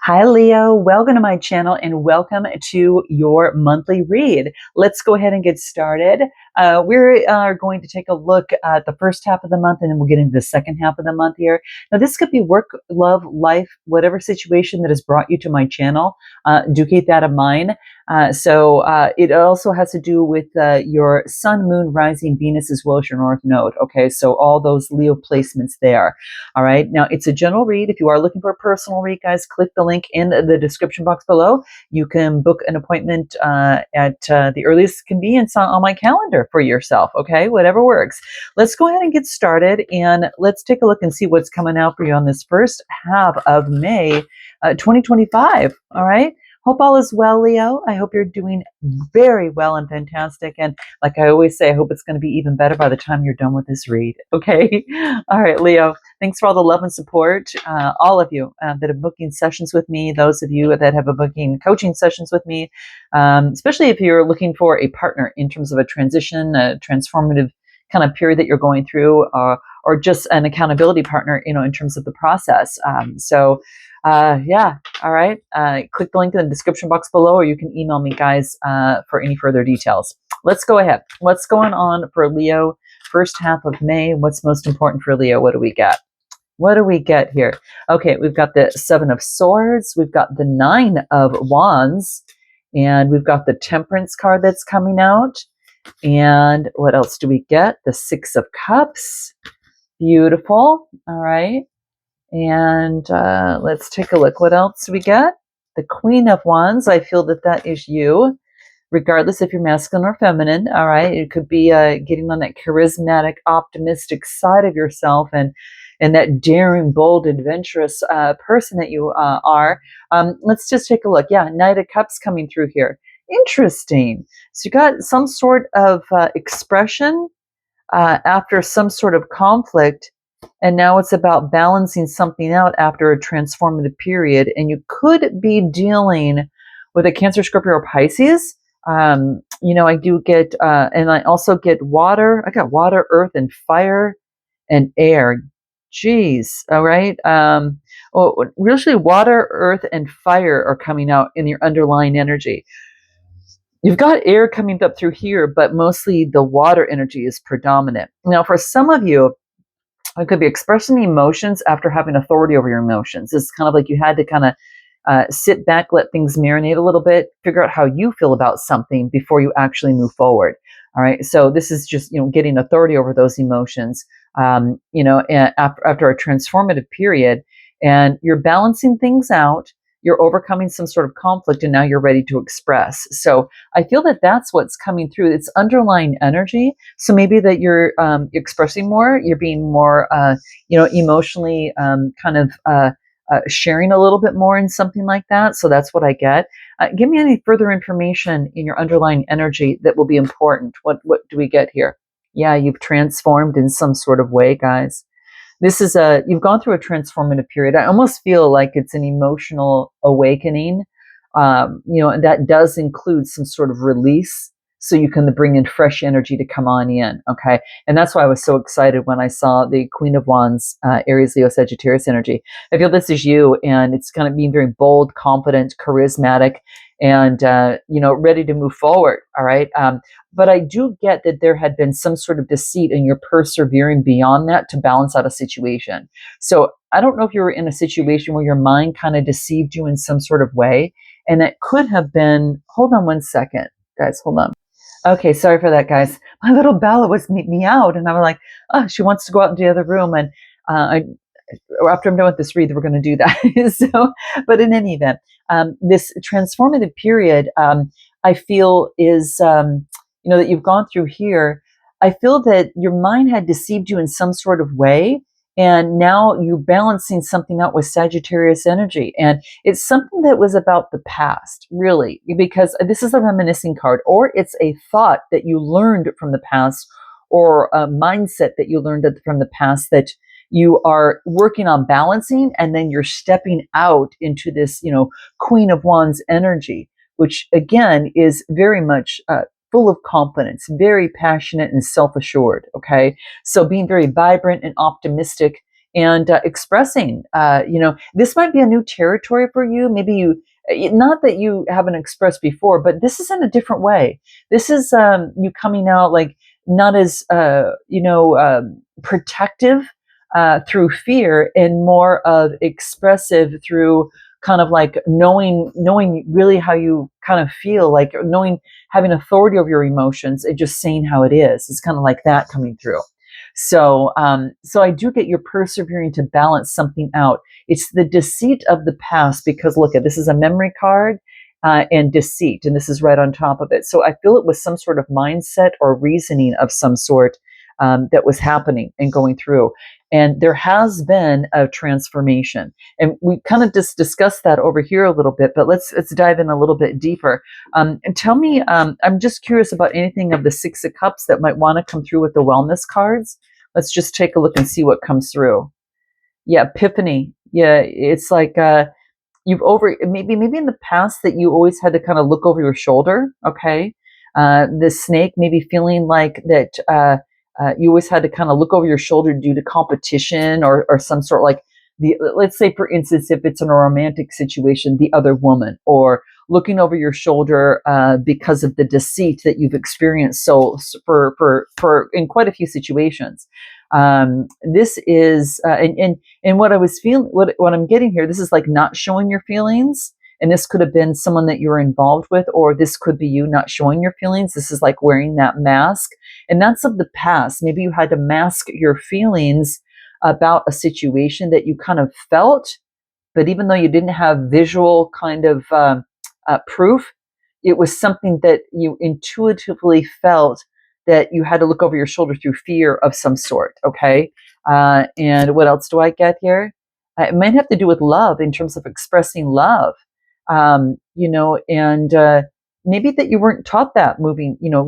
Hi, Leo. Welcome to my channel and welcome to your monthly read. Let's go ahead and get started. We are going to take a look at the first half of the month and then we'll get into the second half of the month here. Now, this could be work, love, life, whatever situation that has brought you to my channel. Do keep that in mind. It also has to do with your sun, moon, rising, Venus, as well as your north node. Okay, so all those Leo placements there. All right. Now, it's a general read. If you are looking for a personal read, guys, click the link in the description box below. You can book an appointment at the earliest convenience on my calendar for yourself. Okay, whatever works. Let's go ahead and get started and let's take a look and see what's coming out for you on this first half of May 2025. All right. Hope all is well, Leo. I hope you're doing very well and fantastic. And like I always say, I hope it's going to be even better by the time you're done with this read. Okay. All right, Leo. Thanks for all the love and support. All of you that are booking sessions with me, those of you that have a booking coaching sessions with me, especially if you're looking for a partner in terms of a transition, a transformative kind of period that you're going through, or just an accountability partner, in terms of the process. Yeah, all right. Click the link in the description box below, or you can email me, guys, for any further details. Let's go ahead. What's going on for Leo? First half of May. What's most important for Leo? What do we got? What do we get here? Okay, we've got the Seven of Swords. We've got the Nine of Wands. And we've got the Temperance card that's coming out. And what else do we get? The Six of Cups. Beautiful. All right. And let's take a look. What else do we get? The Queen of Wands. I feel that that is you, regardless if you're masculine or feminine. All right. It could be getting on that charismatic, optimistic side of yourself and that daring, bold, adventurous person that you are. Let's just take a look. Yeah, Knight of Cups coming through here. Interesting. So you got some sort of expression after some sort of conflict, and now it's about balancing something out after a transformative period. And you could be dealing with a Cancer, Scorpio, or Pisces. I do get, and I also get water. I got water, earth, and fire, and air. Geez. All right. Usually water, earth, and fire are coming out in your underlying energy. You've got air coming up through here, but mostly the water energy is predominant. Now, for some of you, it could be expressing emotions after having authority over your emotions. It's kind of like you had to kind of sit back, let things marinate a little bit, figure out how you feel about something before you actually move forward. All right. So this is just, getting authority over those emotions, after a transformative period, and you're balancing things out. You're overcoming some sort of conflict and now you're ready to express. So I feel that that's what's coming through. It's underlying energy. So maybe that you're expressing more, you're being more, emotionally sharing a little bit more in something like that. So that's what I get. Give me any further information in your underlying energy that will be important. What do we get here? Yeah, you've transformed in some sort of way, guys. You've gone through a transformative period. I almost feel like it's an emotional awakening, and that does include some sort of release, so you can bring in fresh energy to come on in. Okay. And that's why I was so excited when I saw the Queen of Wands, Aries, Leo, Sagittarius energy. I feel this is you, and it's kind of being very bold, confident, charismatic, and, ready to move forward. All right. But I do get that there had been some sort of deceit and you're persevering beyond that to balance out a situation. So I don't know if you were in a situation where your mind kind of deceived you in some sort of way. And it could have been, hold on one second, guys, hold on. Okay, sorry for that, guys. My little Bella was me out, and I'm like, oh, she wants to go out into the other room. And after I'm done with this read, we're going to do that. But in any event, this transformative period, I feel is, that you've gone through here. I feel that your mind had deceived you in some sort of way. And now you're balancing something out with Sagittarius energy. And it's something that was about the past, really, because this is a reminiscing card, or it's a thought that you learned from the past, or a mindset that you learned from the past that you are working on balancing. And then you're stepping out into this, Queen of Wands energy, which again is very much full of confidence, very passionate and self-assured. Okay. So being very vibrant and optimistic and expressing. This might be a new territory for you. Maybe not that you haven't expressed before, but this is in a different way. This is you coming out like not as protective through fear, and more of expressive through kind of like knowing really how you kind of feel, like knowing, having authority over your emotions and just saying how it is. It's kind of like that coming through. So I do get you're persevering to balance something out. It's the deceit of the past, because look at this is a memory card, and deceit, and this is right on top of it. So I feel it was some sort of mindset or reasoning of some sort that was happening and going through. And there has been a transformation, and we kind of just discussed that over here a little bit. But let's dive in a little bit deeper. And tell me, I'm just curious about anything of the Six of Cups that might want to come through with the wellness cards. Let's just take a look and see what comes through. Yeah, epiphany. Yeah, it's like maybe in the past that you always had to kind of look over your shoulder. Okay, the snake maybe feeling like that you always had to kind of look over your shoulder due to competition, or some sort, like let's say for instance, if it's in a romantic situation, the other woman, or looking over your shoulder because of the deceit that you've experienced. So for in quite a few situations. This is and what I was feeling, what I'm getting here, this is like not showing your feelings, and this could have been someone that you're involved with, or this could be you not showing your feelings. This is like wearing that mask, and that's of the past. Maybe you had to mask your feelings about a situation that you kind of felt, but even though you didn't have visual kind of proof, it was something that you intuitively felt, that you had to look over your shoulder through fear of some sort. Okay. And what else do I get here? It might have to do with love, in terms of expressing love, and maybe that you weren't taught that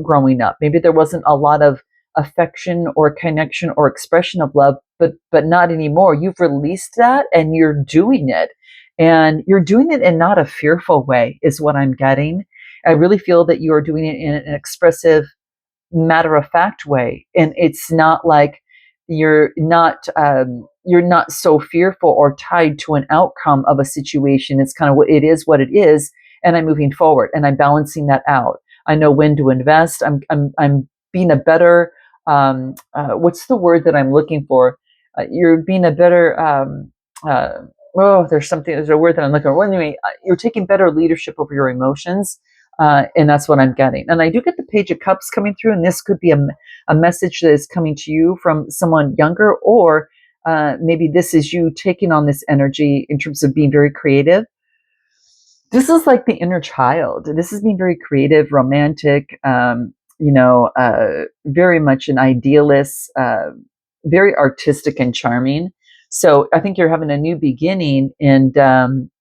growing up. Maybe there wasn't a lot of affection or connection or expression of love, but not anymore. You've released that and you're doing it. And you're doing it in not a fearful way, is what I'm getting. I really feel that you are doing it in an expressive, matter of fact way, and it's not like you're not so fearful or tied to an outcome of a situation. It's kind of what it is, and I'm moving forward and I'm balancing that out. I know when to invest. I'm being a better what's the word that I'm looking for? You're being a better there's a word that I'm looking for. Well, anyway, you're taking better leadership over your emotions. And that's what I'm getting. And I do get the Page of Cups coming through, and this could be a message that is coming to you from someone younger, or maybe this is you taking on this energy in terms of being very creative. This is like the inner child. This is being very creative, romantic, very much an idealist, very artistic and charming. So I think you're having a new beginning, and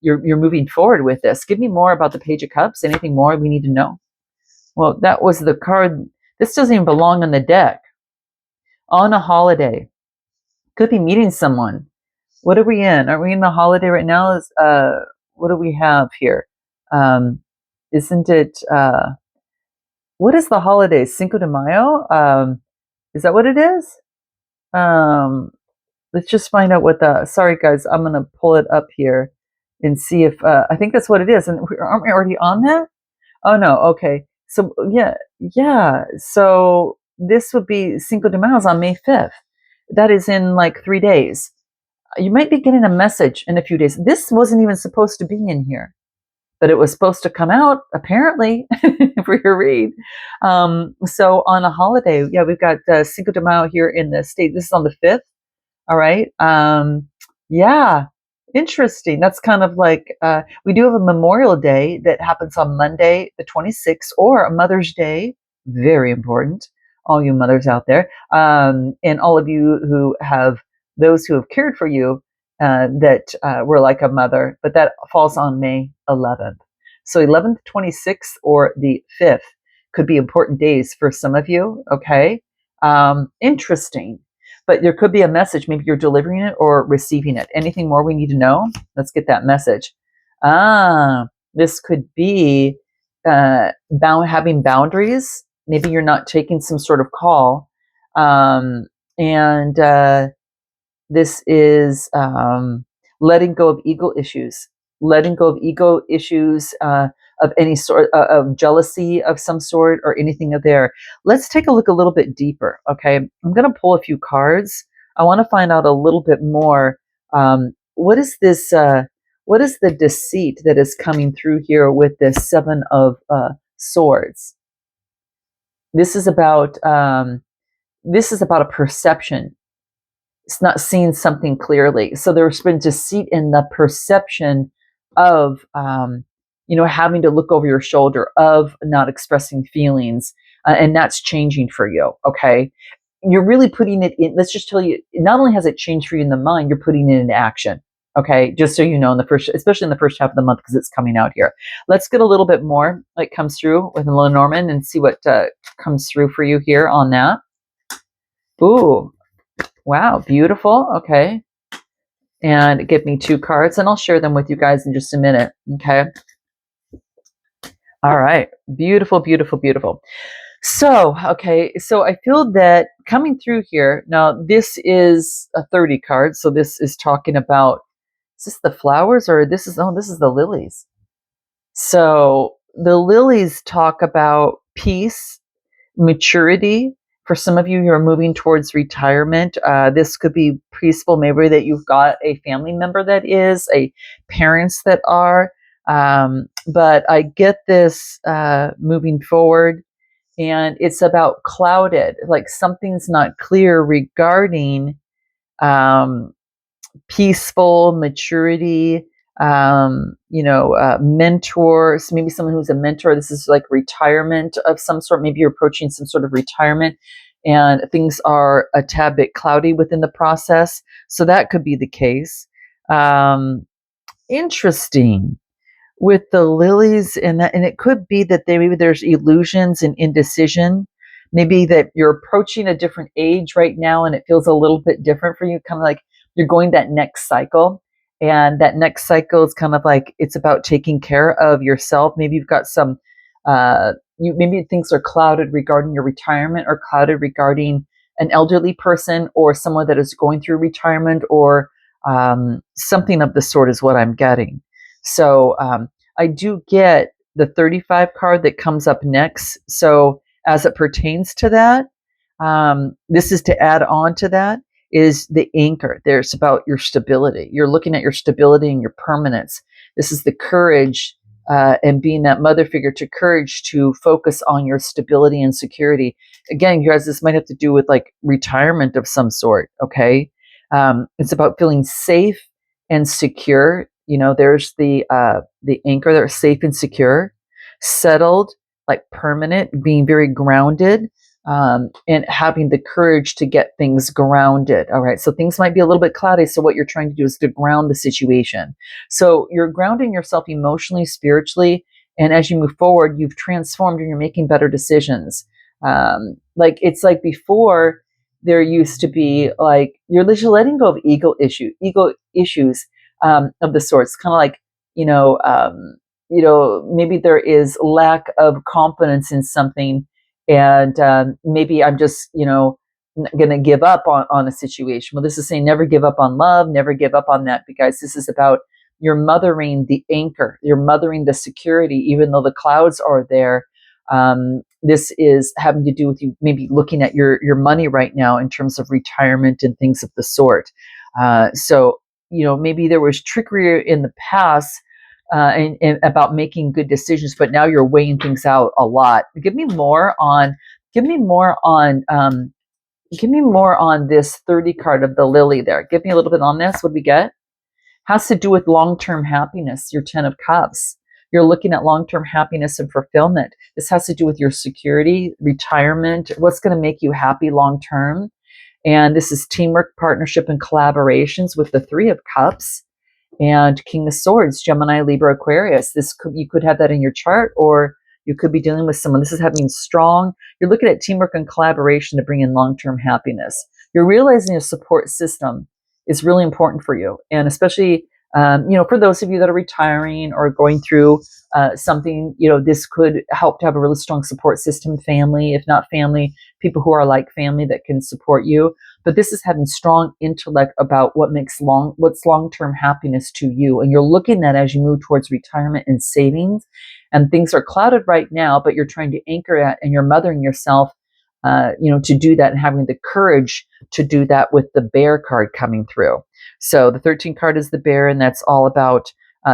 you're moving forward with this. Give me more about the Page of Cups. Anything more we need to know? Well, that was the card. This doesn't even belong on the deck. On a holiday. Could be meeting someone. What are we in? Are we in the holiday right now? What do we have here? Isn't it? What is the holiday? Cinco de Mayo? Is that what it is? Let's just find out what sorry guys, I'm going to pull it up here and see if, I think that's what it is. And aren't we already on that? Oh no. Okay. So yeah. So this would be Cinco de Mayo on May 5th. That is in like 3 days. You might be getting a message in a few days. This wasn't even supposed to be in here, but it was supposed to come out apparently for your read. So on a holiday, yeah, we've got Cinco de Mayo here in the state. This is on the 5th. All right. Yeah, interesting. That's kind of like we do have a Memorial Day that happens on Monday, the 26th, or a Mother's Day. Very important, all you mothers out there, and all of you who have those who have cared for you that were like a mother. But that falls on May 11th. So 11th, 26th, or the 5th could be important days for some of you. Okay. Interesting. But there could be a message. Maybe you're delivering it or receiving it. Anything more we need to know? Let's get that message. This could be having boundaries. Maybe you're not taking some sort of call. And This is letting go of ego issues, letting go of ego issues of any sort of jealousy of some sort or anything of there. Let's take a look a little bit deeper. Okay, I'm going to pull a few cards. I want to find out a little bit more. What is this? What is the deceit that is coming through here with this Seven of Swords? This is about a perception. It's not seeing something clearly. So there's been deceit in the perception of, having to look over your shoulder, of not expressing feelings, and that's changing for you. Okay, you're really putting it in. Let's just tell you, not only has it changed for you in the mind, you're putting it into action. Okay, just so you know, especially in the first half of the month, because it's coming out here. Let's get a little bit more like comes through with Lenormand and see what comes through for you here on that. Ooh, wow, beautiful. Okay, and give me 2 cards, and I'll share them with you guys in just a minute. Okay. All right, beautiful, beautiful, beautiful. So, okay, so I feel that coming through here, now this is a 30 card, so this is talking about, is this the flowers or this is the lilies. So the lilies talk about peace, maturity. For some of you who are moving towards retirement, this could be peaceful. Maybe that you've got a family member that is, a parents that are. But I get this moving forward, and it's about clouded, like something's not clear regarding peaceful maturity, mentors, maybe someone who's a mentor. This is like retirement of some sort. Maybe you're approaching some sort of retirement and things are a tad bit cloudy within the process. So that could be the case. Interesting with the lilies, and it could be that maybe there's illusions and indecision. Maybe that you're approaching a different age right now and it feels a little bit different for you, kind of like you're going that next cycle. And that next cycle is kind of like it's about taking care of yourself. Maybe you've got some maybe things are clouded regarding your retirement, or clouded regarding an elderly person or someone that is going through retirement, or something of the sort is what I'm getting. So I do get the 35 card that comes up next. So as it pertains to that, this is to add on to that, is the anchor. There's about your stability. You're looking at your stability and your permanence. This is the courage and being that mother figure, to courage to focus on your stability and security. Again, you guys, this might have to do with like retirement of some sort. Okay. It's about feeling safe and secure. There's the anchor there, safe and secure, settled, like permanent, being very grounded, and having the courage to get things grounded. All right. So things might be a little bit cloudy. So what you're trying to do is to ground the situation. So you're grounding yourself emotionally, spiritually. And as you move forward, you've transformed and you're making better decisions. Like it's like before, there used to be like you're letting go of ego issues of the sorts, kind of like, maybe there is lack of confidence in something, and maybe I'm just, going to give up on a situation. Well, this is saying never give up on love, never give up on that, because this is about you're mothering the anchor, you're mothering the security, even though the clouds are there. This is having to do with you maybe looking at your money right now in terms of retirement and things of the sort. So, maybe there was trickery in the past and about making good decisions, but now you're weighing things out a lot. Give me more on this 30 card of the lily there. Give me a little bit on this. What do we get? Has to do with long-term happiness, your 10 of Cups. You're looking at long-term happiness and fulfillment. This has to do with your security, retirement, what's going to make you happy long-term. And this is teamwork, partnership, and collaborations with the 3 of Cups and King of Swords, Gemini, Libra, Aquarius. You could have that in your chart, or you could be dealing with someone. This is having you're looking at teamwork and collaboration to bring in long-term happiness. You're realizing a support system is really important for you. And especially, for those of you that are retiring or going through something, this could help to have a really strong support system, family, if not family, people who are like family that can support you. but this is having strong intellect about what's long-term happiness to you. And you're looking at as you move towards retirement and savings, and things are clouded right now, but you're trying to anchor that, and you're mothering yourself, to do that, and having the courage to do that with the bear card coming through. So the 13 card is the bear, and that's all about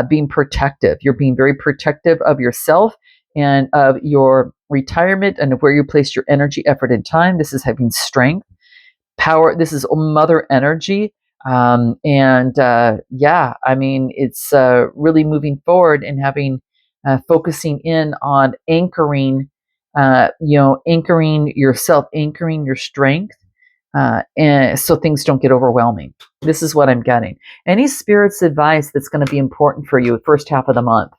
being protective. You're being very protective of yourself and of your retirement and of where you place your energy, effort, and time. This is having strength, power. This is mother energy. It's really moving forward and having focusing in on anchoring, anchoring yourself, anchoring your strength, and so things don't get overwhelming. This is what I'm getting. Any spirit's advice that's going to be important for you first half of the month.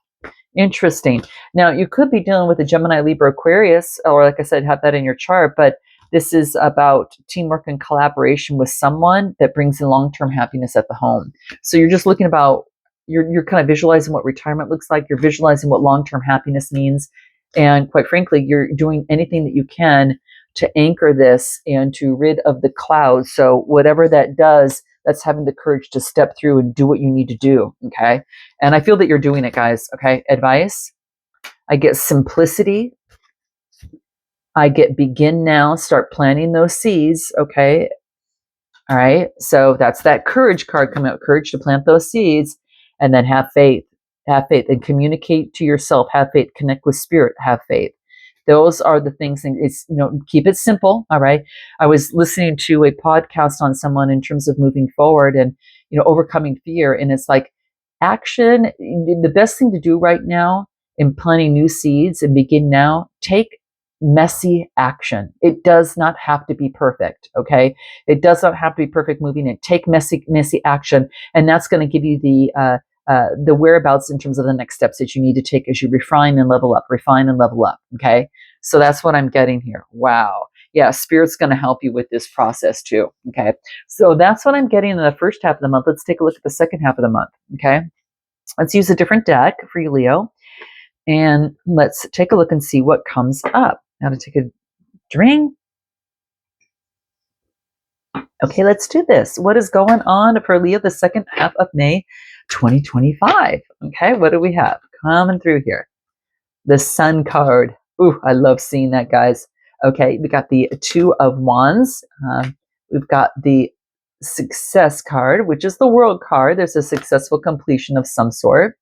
Interesting. Now, you could be dealing with a Gemini, Libra, Aquarius, or like I said, have that in your chart, but this is about teamwork and collaboration with someone that brings in long-term happiness at the home. So you're just looking about, you're kind of visualizing what retirement looks like. You're visualizing what long-term happiness means. And quite frankly, you're doing anything that you can to anchor this and to rid of the clouds. So whatever that does, that's having the courage to step through and do what you need to do. Okay. And I feel that you're doing it, guys. Okay. Advice. I get simplicity. I get begin now, start planting those seeds. Okay. All right. So that's that courage card coming out, courage to plant those seeds, and then have faith and communicate to yourself, have faith, connect with spirit, have faith. Those are the things, and it's, keep it simple. All right. I was listening to a podcast on someone in terms of moving forward and, overcoming fear. And it's like action. The best thing to do right now in planting new seeds and begin now, take messy action. It does not have to be perfect. Okay. It does not have to be perfect moving in. Take messy action. And that's going to give you the whereabouts in terms of the next steps that you need to take as you refine and level up. Okay. So that's what I'm getting here. Wow. Yeah. Spirit's going to help you with this process too. Okay. So that's what I'm getting in the first half of the month. Let's take a look at the second half of the month. Okay. Let's use a different deck for you, Leo. And let's take a look and see what comes up. Now to take a drink. Okay, let's do this. What is going on for Leo the second half of May 2025? Okay, what do we have coming through here? The Sun card. Ooh, I love seeing that, guys. Okay, we got the Two of Wands. We've got the Success card, which is the World card. There's a successful completion of some sort.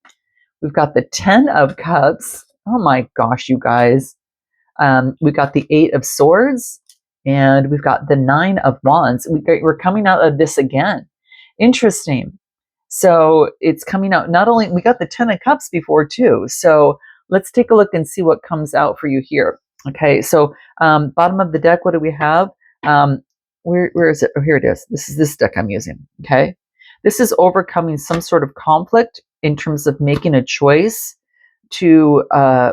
We've got the Ten of Cups. Oh my gosh, you guys. We've got the Eight of Swords. And we've got the Nine of Wands. We're coming out of this again. Interesting. So it's coming out, not only, we got the Ten of Cups before too. So let's take a look and see what comes out for you here. Okay, so bottom of the deck, what do we have? Where is it? Oh, here it is. This is this deck I'm using. Okay. This is overcoming some sort of conflict in terms of making a choice to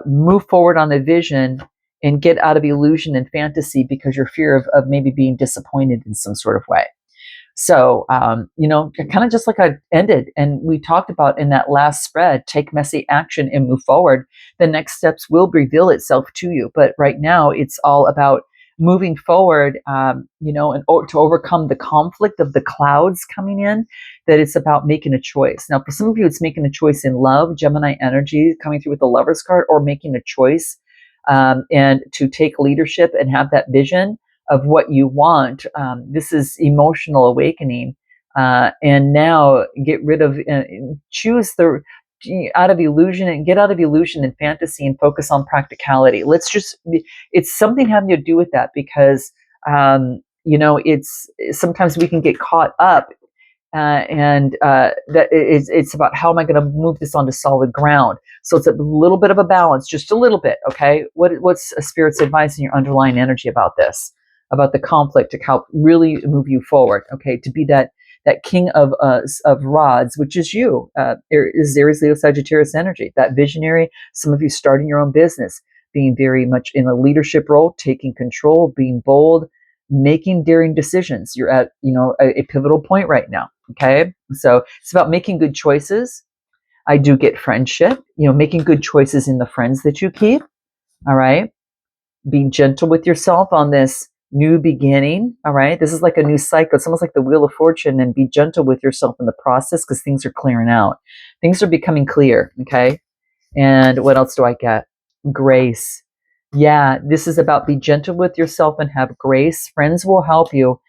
move forward on a vision and get out of illusion and fantasy because you're fear of maybe being disappointed in some sort of way. So, kind of just like I ended, and we talked about in that last spread, take messy action and move forward. The next steps will reveal itself to you. But right now, it's all about moving forward, and to overcome the conflict of the clouds coming in, that it's about making a choice. Now, for some of you, it's making a choice in love, Gemini energy coming through with the Lovers card, or making a choice and to take leadership and have that vision of what you want. This is emotional awakening. And now get rid of, choose the out of illusion and get out of illusion and fantasy and focus on practicality. It's something having to do with that because, it's sometimes we can get caught up that it's about how am I going to move this onto solid ground. So it's a little bit of a balance, just a little bit. Okay, what's a spirit's advice in your underlying energy about this, about the conflict to help really move you forward? Okay, to be that king of rods, which is you, is Aries, Leo, Sagittarius energy, that visionary. Some of you starting your own business, being very much in a leadership role, taking control, being bold, making daring decisions. You're at a pivotal point right now. Okay, so it's about making good choices. I do get friendship, making good choices in the friends that you keep. All right, be gentle with yourself on this new beginning. All right. This is like a new cycle. It's almost like the Wheel of Fortune, and be gentle with yourself in the process because things are clearing out. Things are becoming clear. Okay. And what else do I get? Grace. Yeah, this is about be gentle with yourself and have grace. Friends will help you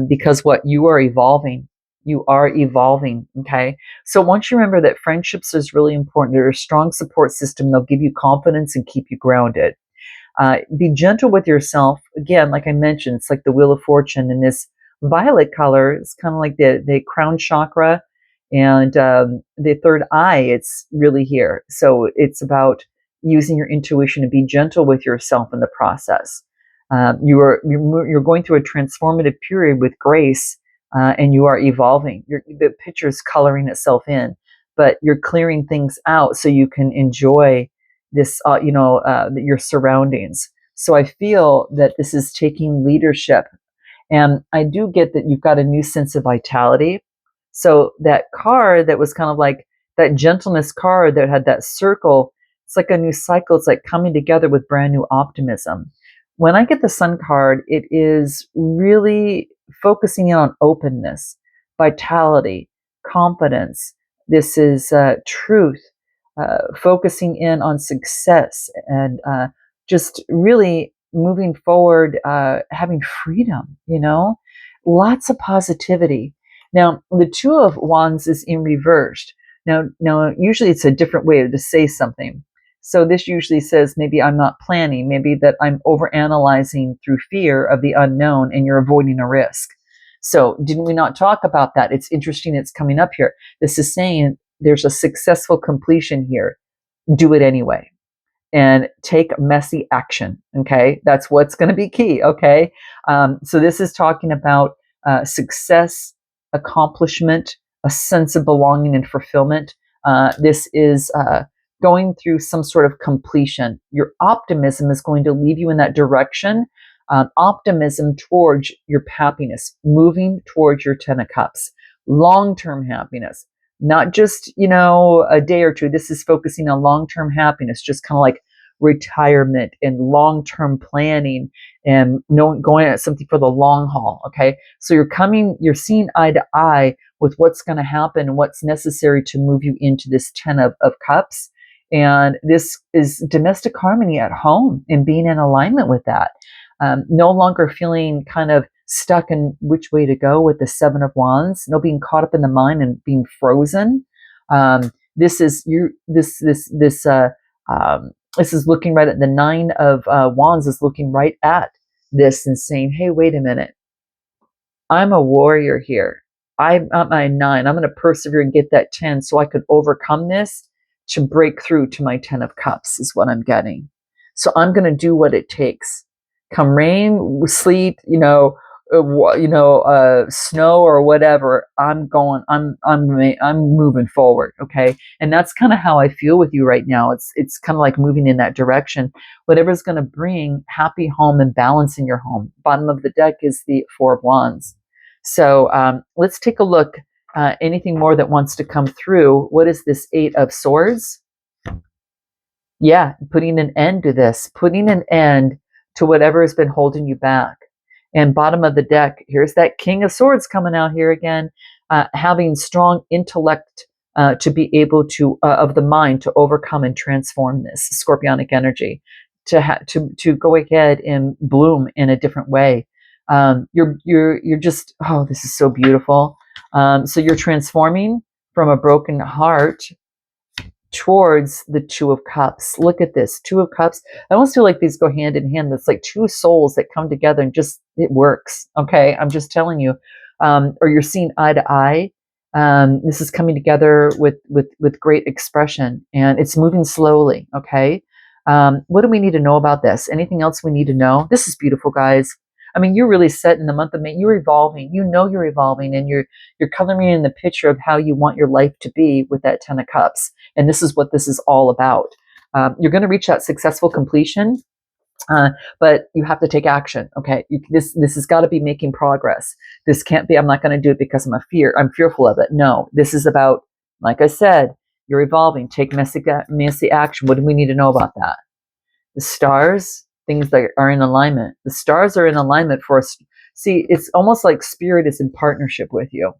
because what you are evolving. You are evolving. Okay. So once you remember that friendships is really important, they're a strong support system. They'll give you confidence and keep you grounded. Be gentle with yourself. Again, like I mentioned, it's like the Wheel of Fortune, and this violet color is kind of like the crown chakra and the third eye. It's really here. So it's about using your intuition to be gentle with yourself in the process. You're going through a transformative period with grace, and you are evolving. The picture is coloring itself in, but you're clearing things out so you can enjoy this, your surroundings. So I feel that this is taking leadership, and I do get that you've got a new sense of vitality. So that card that was kind of like that gentleness card that had that circle, it's like a new cycle. It's like coming together with brand new optimism. When I get the Sun card, it is really focusing in on openness, vitality, confidence. This is truth, focusing in on success, and just really moving forward, having freedom, lots of positivity. Now, the Two of Wands is in reversed. Now, usually it's a different way to say something. So this usually says maybe I'm not planning, maybe that I'm overanalyzing through fear of the unknown and you're avoiding a risk. So didn't we not talk about that? It's interesting it's coming up here. This is saying there's a successful completion here. Do it anyway and take messy action. Okay. That's what's going to be key. Okay. So this is talking about success, accomplishment, a sense of belonging and fulfillment. This is going through some sort of completion. Your optimism is going to lead you in that direction. Optimism towards your happiness, moving towards your Ten of Cups, long-term happiness, not just, a day or two. This is focusing on long-term happiness, just kind of like retirement and long-term planning and going at something for the long haul. Okay. So you're seeing eye to eye with what's going to happen and what's necessary to move you into this Ten of Cups. And this is domestic harmony at home and being in alignment with that. No longer feeling kind of stuck in which way to go with the Seven of Wands. No being caught up in the mind and being frozen. This is you. This is looking right at the Nine of Wands. Is looking right at this and saying, "Hey, wait a minute. I'm a warrior here. I'm at my 9. I'm going to persevere and get that 10, so I could overcome this to break through to my 10 of Cups." Is what I'm getting. So I'm going to do what it takes. Come rain, sleet, snow or whatever. I'm moving forward. Okay. And that's kind of how I feel with you right now. It's kind of like moving in that direction. Whatever's going to bring happy home and balance in your home. Bottom of the deck is the Four of Wands. So let's take a look. Anything more that wants to come through? What is this Eight of Swords? Yeah, putting an end to this, putting an end to whatever has been holding you back. And bottom of the deck, here's that King of Swords coming out here again, having strong intellect to be able to, of the mind, to overcome and transform this scorpionic energy, to go ahead and bloom in a different way. You're just, oh, this is so beautiful. So you're transforming from a broken heart towards the Two of Cups. Look at this, Two of Cups. I almost feel like these go hand in hand. It's like two souls that come together and just, it works. Okay, I'm just telling you. Or you're seeing eye to eye. This is coming together with great expression, and it's moving slowly. Okay. What do we need to know about this? Anything else we need to know? This is beautiful, guys. I mean, you're really set in the month of May. You're evolving. You're evolving, and you're coloring in the picture of how you want your life to be with that Ten of Cups. And this is what this is all about. You're going to reach that successful completion, but you have to take action. Okay, this has got to be making progress. This can't be, I'm not going to do it because I'm fearful of it. No, this is about, like I said, you're evolving. Take messy action. What do we need to know about that? The stars. things that are in alignment. The stars are in alignment for us. See, it's almost like spirit is in partnership with you.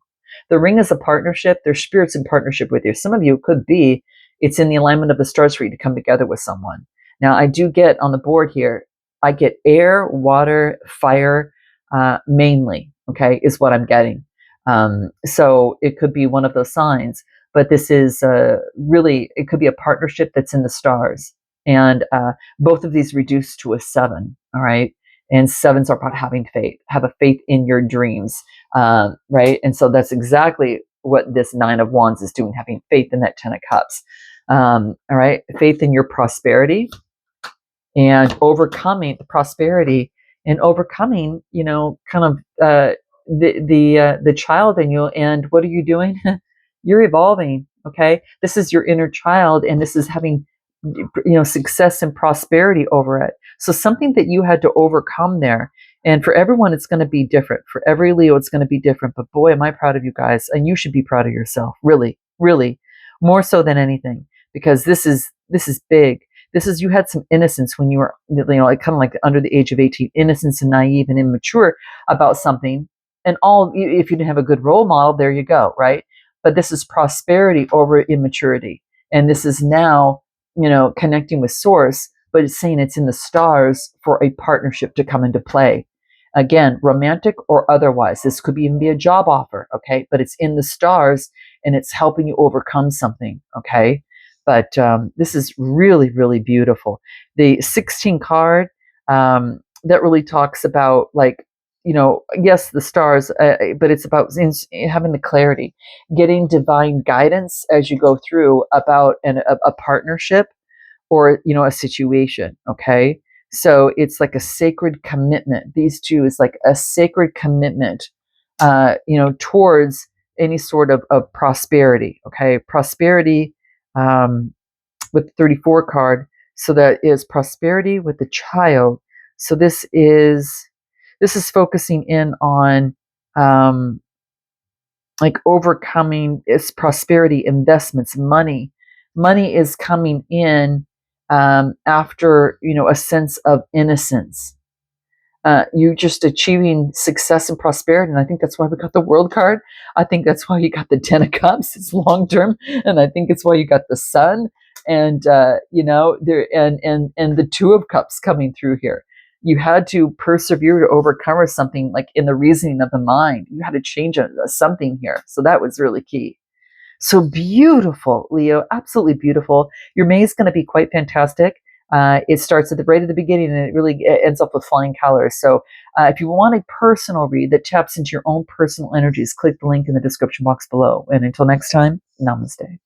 The ring is a partnership. There's spirits in partnership with you. Some of you could be, it's in the alignment of the stars for you to come together with someone. Now, I do get on the board here, I get air, water, fire, mainly, okay, is what I'm getting. So it could be one of those signs, but this is really, it could be a partnership that's in the stars. And both of these reduce to a 7, all right? And 7s are about having faith, have a faith in your dreams, right? And so that's exactly what this 9 of Wands is doing, having faith in that 10 of Cups. All right, faith in your prosperity and overcoming the prosperity and overcoming, you know, kind of the child in you. And what are you doing? You're evolving. Okay, this is your inner child, and this is having, you know, success and prosperity over it. So something that you had to overcome there. And for everyone, it's going to be different. For every Leo, it's going to be different. But boy, am I proud of you guys, and you should be proud of yourself. Really, really, more so than anything, because this is big. This is, you had some innocence when you were, you know, like kind of like under the age of 18, innocence and naive and immature about something. And all, if you didn't have a good role model, there you go, right? But this is prosperity over immaturity, and this is now, you know, connecting with source, but it's saying it's in the stars for a partnership to come into play. Again, romantic or otherwise. This could even be a job offer, okay? But it's in the stars, and it's helping you overcome something, okay? But this is really, really beautiful. The 16 card, that really talks about, like, you know, yes, the stars, but it's about having the clarity, getting divine guidance as you go through about a partnership, or, you know, a situation, okay? So it's like a sacred commitment. These two is like a sacred commitment, you know, towards any sort of prosperity, okay? Prosperity, with the 34 card. So that is prosperity with the child. So this is focusing in on, like, overcoming its prosperity, investments, money. Money is coming in, after, you know, a sense of innocence. You just achieving success and prosperity. And I think that's why we got the World card. I think that's why you got the 10 of Cups. It's long term. And I think it's why you got the Sun. And, you know, there, and the 2 of Cups coming through here. You had to persevere to overcome something, like in the reasoning of the mind. You had to change something here. So that was really key. So beautiful, Leo, absolutely beautiful. Your May is going to be quite fantastic. It starts at the right at the beginning, and it really ends up with flying colors. So if you want a personal read that taps into your own personal energies, click the link in the description box below. And until next time, namaste.